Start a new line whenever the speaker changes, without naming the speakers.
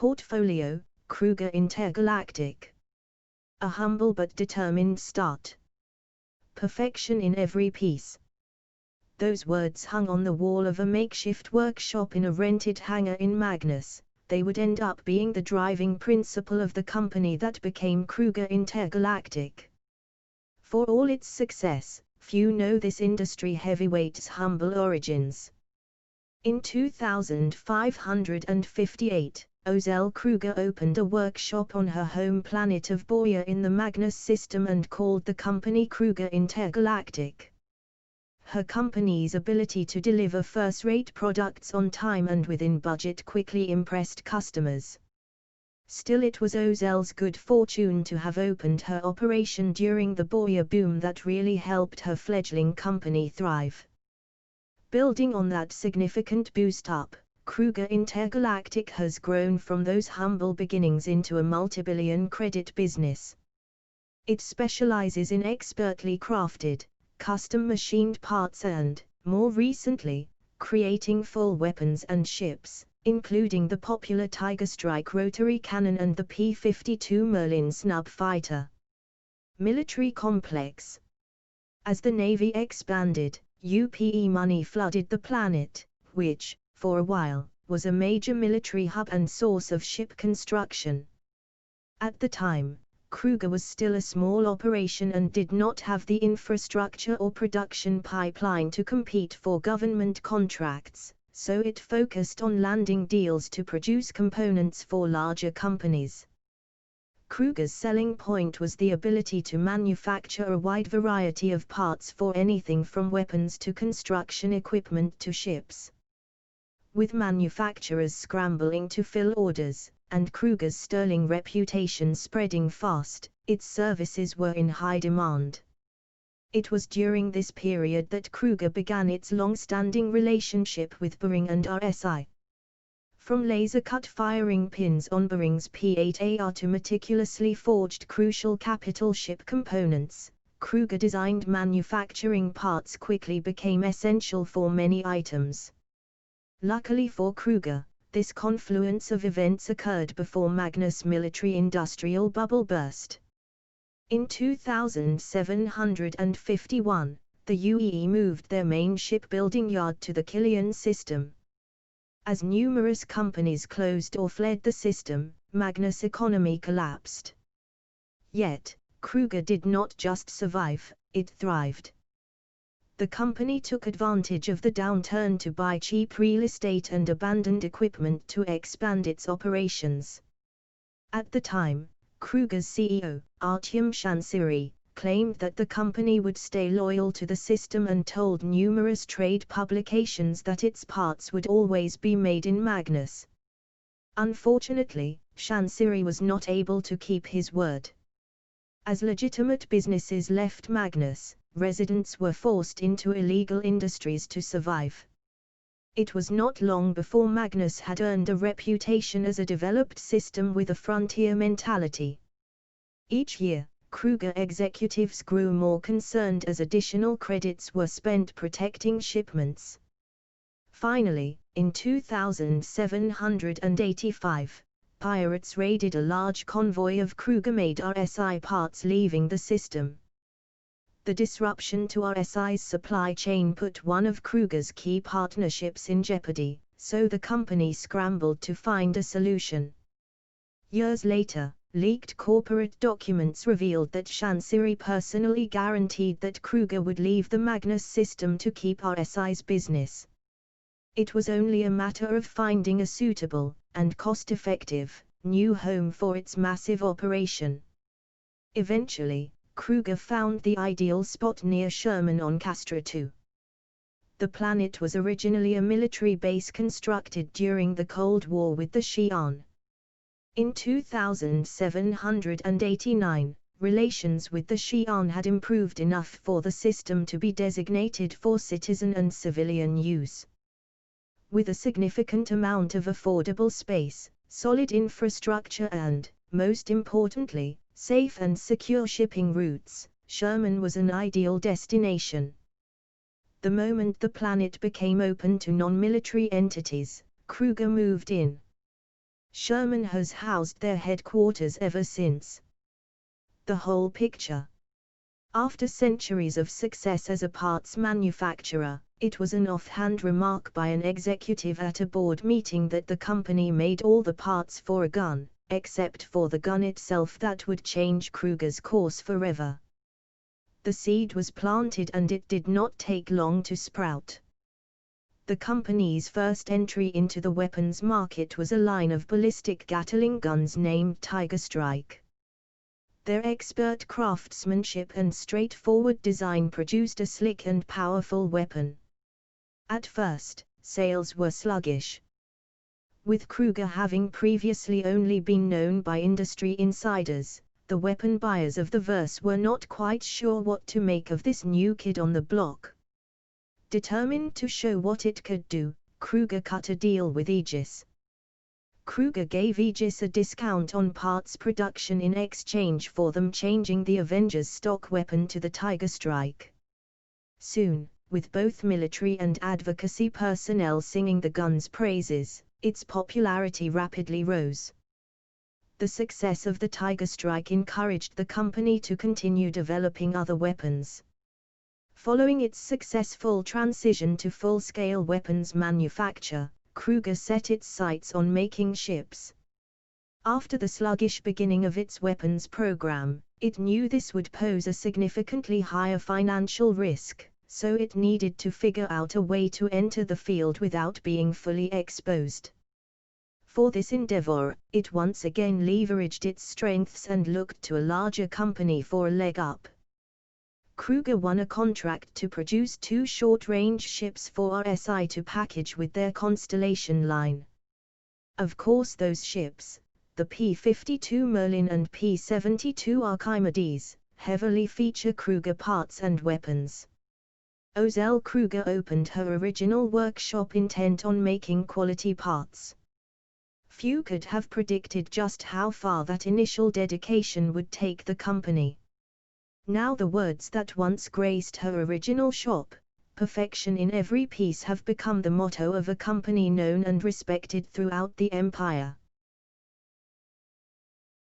portfolio, Kruger Intergalactic. A humble but determined start. Perfection in every piece. Those words hung on the wall of a makeshift workshop in a rented hangar in Magnus. They would end up being the driving principle of the company that became Kruger Intergalactic. For all its success, few know this industry heavyweight's humble origins. In 2558, Ozell Kruger opened a workshop on her home planet of Boya in the Magnus system and called the company Kruger Intergalactic. Her company's ability to deliver first-rate products on time and within budget quickly impressed customers. Still, it was Ozell's good fortune to have opened her operation during the Boya boom that really helped her fledgling company thrive. Building on that significant boost up, Kruger Intergalactic has grown from those humble beginnings into a multi-billion credit business. It specializes in expertly crafted, custom-machined parts and, more recently, creating full weapons and ships, including the popular Tiger Strike rotary cannon and the P-52 Merlin snub fighter. Military complex. As the Navy expanded, UPE money flooded the planet, which, for a while, was a major military hub and source of ship construction. At the time, Kruger was still a small operation and did not have the infrastructure or production pipeline to compete for government contracts, so it focused on landing deals to produce components for larger companies. Kruger's selling point was the ability to manufacture a wide variety of parts for anything from weapons to construction equipment to ships. With manufacturers scrambling to fill orders, and Kruger's sterling reputation spreading fast, its services were in high demand. It was during this period that Kruger began its long-standing relationship with Boeing and RSI. From laser-cut firing pins on Boeing's P-8AR to meticulously forged crucial capital ship components, Kruger-designed manufacturing parts quickly became essential for many items. Luckily for Kruger, this confluence of events occurred before Magnus' military-industrial bubble burst. In 2751, the UEE moved their main shipbuilding yard to the Killian system. As numerous companies closed or fled the system, Magnus' economy collapsed. Yet, Kruger did not just survive, it thrived. The company took advantage of the downturn to buy cheap real estate and abandoned equipment to expand its operations. At the time, Kruger's CEO, Artyom Shansiri, claimed that the company would stay loyal to the system and told numerous trade publications that its parts would always be made in Magnus. Unfortunately, Shansiri was not able to keep his word. As legitimate businesses left Magnus, residents were forced into illegal industries to survive. It was not long before Magnus had earned a reputation as a developed system with a frontier mentality. Each year, Kruger executives grew more concerned as additional credits were spent protecting shipments. Finally, in 2785, pirates raided a large convoy of Kruger-made RSI parts leaving the system. The disruption to RSI's supply chain put one of Kruger's key partnerships in jeopardy, so the company scrambled to find a solution. Years later, leaked corporate documents revealed that Shansiri personally guaranteed that Kruger would leave the Magnus system to keep RSI's business. It was only a matter of finding a suitable, and cost-effective, new home for its massive operation. Eventually, Kruger found the ideal spot near Sherman on Castra II. The planet was originally a military base constructed during the Cold War with the Xi'an. In 2789, relations with the Xi'an had improved enough for the system to be designated for citizen and civilian use. With a significant amount of affordable space, solid infrastructure and, most importantly, safe and secure shipping routes, Sherman was an ideal destination. The moment the planet became open to non-military entities, Kruger moved in. Sherman has housed their headquarters ever since. The whole picture. After centuries of success as a parts manufacturer, it was an offhand remark by an executive at a board meeting that the company made all the parts for a gun, except for the gun itself, that would change Kruger's course forever. The seed was planted and it did not take long to sprout. The company's first entry into the weapons market was a line of ballistic Gatling guns named Tiger Strike. Their expert craftsmanship and straightforward design produced a slick and powerful weapon. At first, sales were sluggish. With Kruger having previously only been known by industry insiders, the weapon buyers of the verse were not quite sure what to make of this new kid on the block. Determined to show what it could do, Kruger cut a deal with Aegis. Kruger gave Aegis a discount on parts production in exchange for them changing the Avengers stock weapon to the Tiger Strike. Soon, with both military and advocacy personnel singing the gun's praises, its popularity rapidly rose. The success of the Tiger Strike encouraged the company to continue developing other weapons. Following its successful transition to full-scale weapons manufacture, Kruger set its sights on making ships. After the sluggish beginning of its weapons program, it knew this would pose a significantly higher financial risk, so it needed to figure out a way to enter the field without being fully exposed. For this endeavor, it once again leveraged its strengths and looked to a larger company for a leg up. Kruger won a contract to produce 2 short-range ships for RSI to package with their Constellation line. Of course, those ships, the P-52 Merlin and P-72 Archimedes, heavily feature Kruger parts and weapons. Ozell Kruger opened her original workshop intent on making quality parts. Few could have predicted just how far that initial dedication would take the company. Now the words that once graced her original shop, "perfection in every piece," have become the motto of a company known and respected throughout the empire.